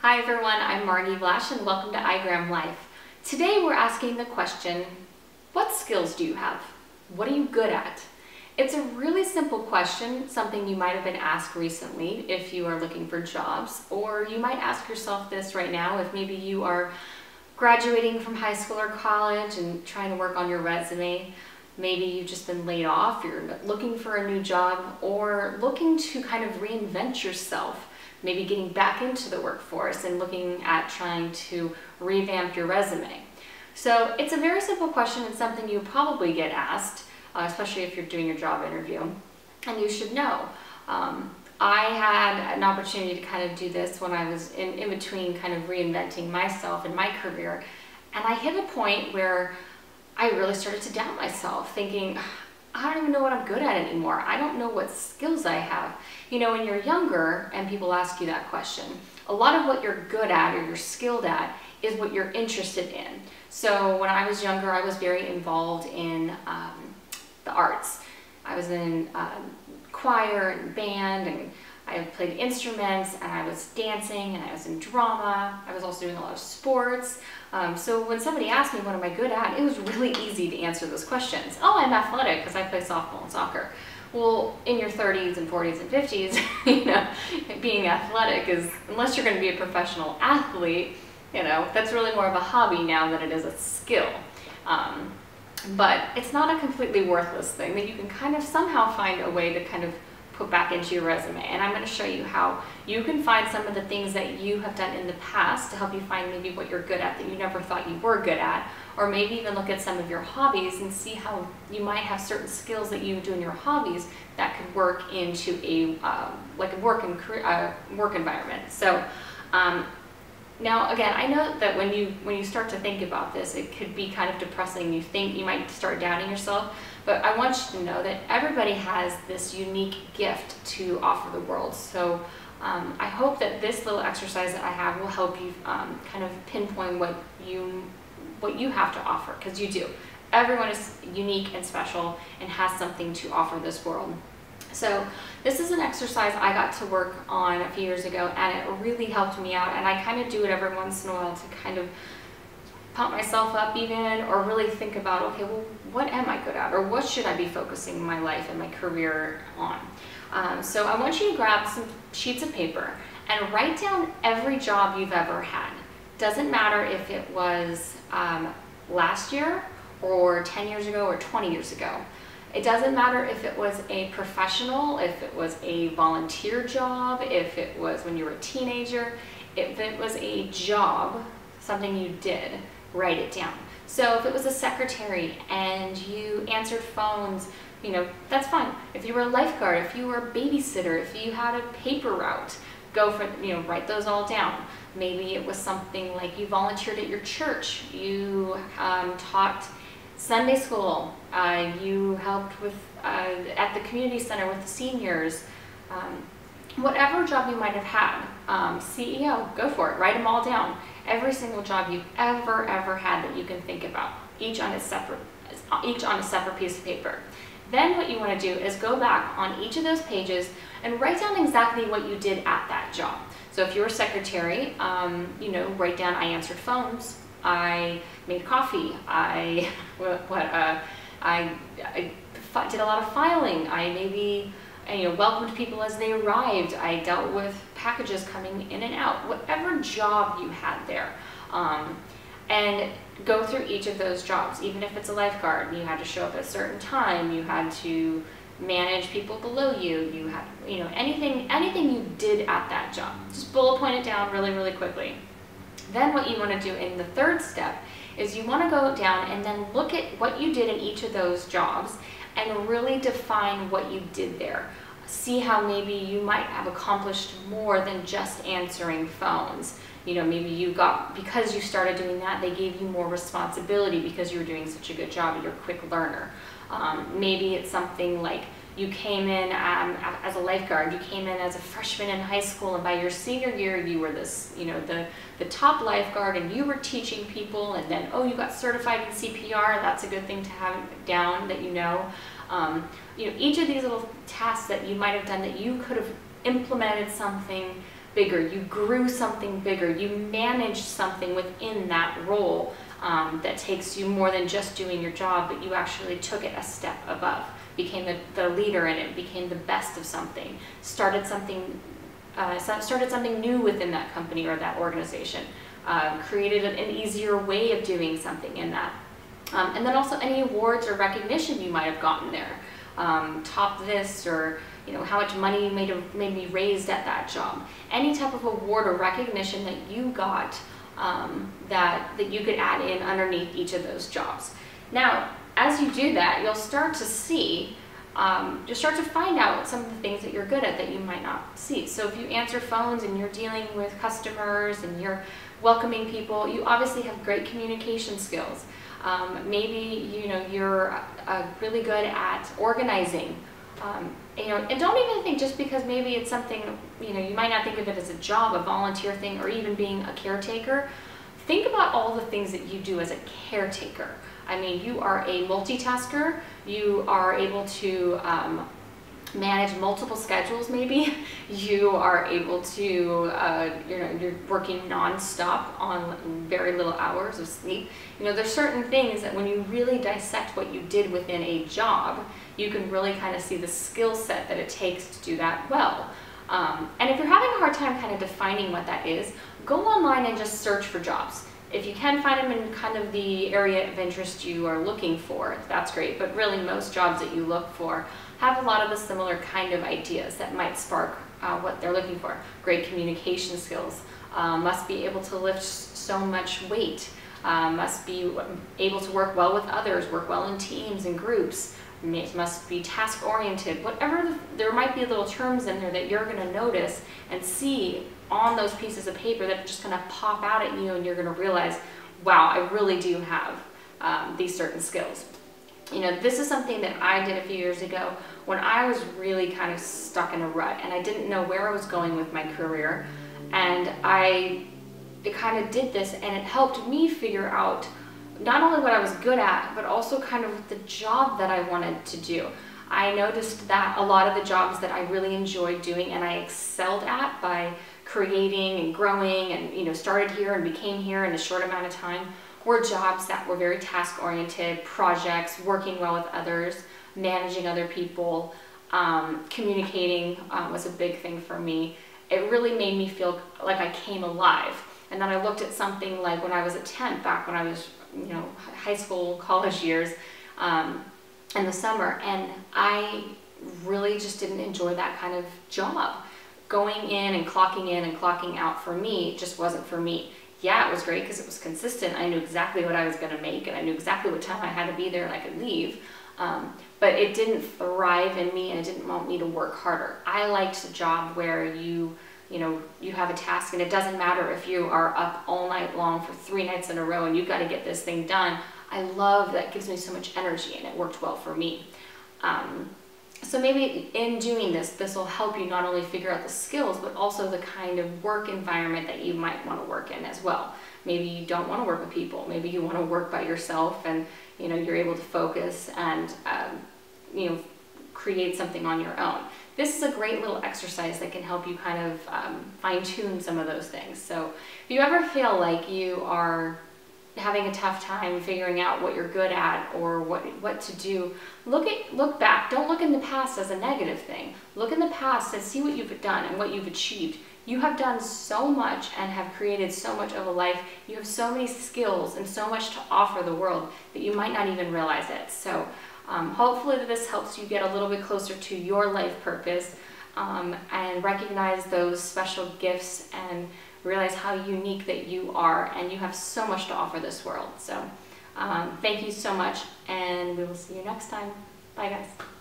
Hi everyone, I'm Margie Vlash and welcome to iGram Life. Today we're asking the question, what skills do you have? What are you good at? It's a really simple question, something you might have been asked recently if you are looking for jobs, or you might ask yourself this right now if maybe you are graduating from high school or college and trying to work on your resume. Maybe you've just been laid off, you're looking for a new job, or looking to kind of reinvent yourself. Maybe getting back into the workforce and looking at trying to revamp your resume. So it's a very simple question and something you probably get asked, especially if you're doing your job interview, and you should know. I had an opportunity to kind of do this when I was in between kind of reinventing myself and my career, and I hit a point where I really started to doubt myself, thinking, I don't even know what I'm good at anymore. I don't know what skills I have. You know, when you're younger and people ask you that question, a lot of what you're good at or you're skilled at is what you're interested in. So when I was younger, I was very involved in the arts. I was in choir and band, and I played instruments, and I was dancing, and I was in drama. I was also doing a lot of sports. So when somebody asked me what am I good at, it was really easy to answer those questions. Oh, I'm athletic because I play softball and soccer. Well, in your 30s and 40s and 50s, you know, being athletic is, unless you're going to be a professional athlete, you know, that's really more of a hobby now than it is a skill. But it's not a completely worthless thing that you can kind of somehow find a way to kind of put back into your resume. And I'm going to show you how you can find some of the things that you have done in the past to help you find maybe what you're good at that you never thought you were good at, or maybe even look at some of your hobbies and see how you might have certain skills that you do in your hobbies that could work into a like a work environment. So now again, I know that when you start to think about this, it could be kind of depressing. You think you might start doubting yourself, but I want you to know that everybody has this unique gift to offer the world. So I hope that this little exercise that I have will help you kind of pinpoint what you have to offer, because you do. Everyone is unique and special and has something to offer this world. So this is an exercise I got to work on a few years ago, and it really helped me out, and I kind of do it every once in a while to kind of pump myself up even, or really think about, okay, well, what am I good at, or what should I be focusing my life and my career on? So I want you to grab some sheets of paper and write down every job you've ever had. Doesn't matter if it was last year or 10 years ago or 20 years ago. It doesn't matter if it was a professional, if it was a volunteer job, if it was when you were a teenager. If it was a job, something you did, write it down. So if it was a secretary and you answered phones, you know, that's fine. If you were a lifeguard, if you were a babysitter, if you had a paper route, go for, you know, write those all down. Maybe it was something like you volunteered at your church, you taught Sunday school, you helped with at the community center with the seniors. Whatever job you might have had, CEO, go for it, write them all down. Every single job you've ever had that you can think about, each on a separate piece of paper. Then what you want to do is go back on each of those pages and write down exactly what you did at that job. So if you were a secretary, you know, write down, I answered phones, I made coffee, I did a lot of filing, I maybe, you know, welcomed people as they arrived, I dealt with packages coming in and out, whatever job you had there. And go through each of those jobs. Even if it's a lifeguard, you had to show up at a certain time, you had to manage people below you, you had, you know, anything you did at that job. Just bullet point it down really quickly. Then what you want to do in the third step is you want to go down and then look at what you did in each of those jobs and really define what you did there. See how maybe you might have accomplished more than just answering phones. You know, maybe you got, because you started doing that, they gave you more responsibility because you were doing such a good job and you're a quick learner. Maybe it's something like you came in as a lifeguard, you came in as a freshman in high school, and by your senior year you were this, you know, the top lifeguard, and you were teaching people, and then, oh, you got certified in CPR, that's a good thing to have down that you know. You know, each of these little tasks that you might have done that you could have implemented something bigger, you grew something bigger, you managed something within that role that takes you more than just doing your job, but you actually took it a step above, became the leader in it, became the best of something, started something new within that company or that organization, created an easier way of doing something in that. And then also any awards or recognition you might have gotten there. Top this, or how much money may be raised at that job. Any type of award or recognition that you got that you could add in underneath each of those jobs. Now, as you do that, you'll start to see, you'll start to find out some of the things that you're good at that you might not see. So if you answer phones and you're dealing with customers and you're welcoming people, you obviously have great communication skills. Maybe you're really good at organizing. And don't even think just because maybe it's something, you might not think of it as a job, a volunteer thing, or even being a caretaker. Think about all the things that you do as a caretaker. I mean, you are a multitasker. You are able to manage multiple schedules maybe. You are able to, you're working non-stop on very little hours of sleep. There's certain things that when you really dissect what you did within a job, you can really kind of see the skill set that it takes to do that well. And if you're having a hard time kind of defining what that is, go online and just search for jobs. If you can find them in kind of the area of interest you are looking for, that's great. But really most jobs that you look for have a lot of the similar kind of ideas that might spark what they're looking for. Great communication skills, must be able to lift so much weight, must be able to work well with others, work well in teams and groups, must be task oriented, whatever. There might be little terms in there that you're going to notice and see on those pieces of paper that are just going to pop out at you, and you're going to realize, wow, I really do have these certain skills. This is something that I did a few years ago when I was really kind of stuck in a rut and I didn't know where I was going with my career. And I kind of did this, and it helped me figure out not only what I was good at, but also kind of the job that I wanted to do. I noticed that a lot of the jobs that I really enjoyed doing and I excelled at by creating and growing and started here and became here in a short amount of time were jobs that were very task-oriented, projects, working well with others, managing other people, communicating was a big thing for me. It really made me feel like I came alive. And then I looked at something like when I was a temp, back when I was, high school, college years, in the summer, and I really just didn't enjoy that kind of job. Going in and clocking out for me just wasn't for me. Yeah, it was great because it was consistent. I knew exactly what I was going to make, and I knew exactly what time I had to be there and I could leave. But it didn't thrive in me, and it didn't want me to work harder. I liked a job where you have a task, and it doesn't matter if you are up all night long for 3 nights in a row and you've got to get this thing done. I love that. It gives me so much energy, and it worked well for me. So maybe in doing this will help you not only figure out the skills, but also the kind of work environment that you might want to work in as well. Maybe you don't want to work with people. Maybe you want to work by yourself, and you're able to focus and create something on your own. This is a great little exercise that can help you kind of fine-tune some of those things. So if you ever feel like you are having a tough time figuring out what you're good at or what to do, look back. Don't look in the past as a negative thing. Look in the past and see what you've done and what you've achieved. You have done so much and have created so much of a life. You have so many skills and so much to offer the world that you might not even realize it. So hopefully this helps you get a little bit closer to your life purpose and recognize those special gifts and realize how unique that you are, and you have so much to offer this world. So thank you so much, and we will see you next time. Bye guys.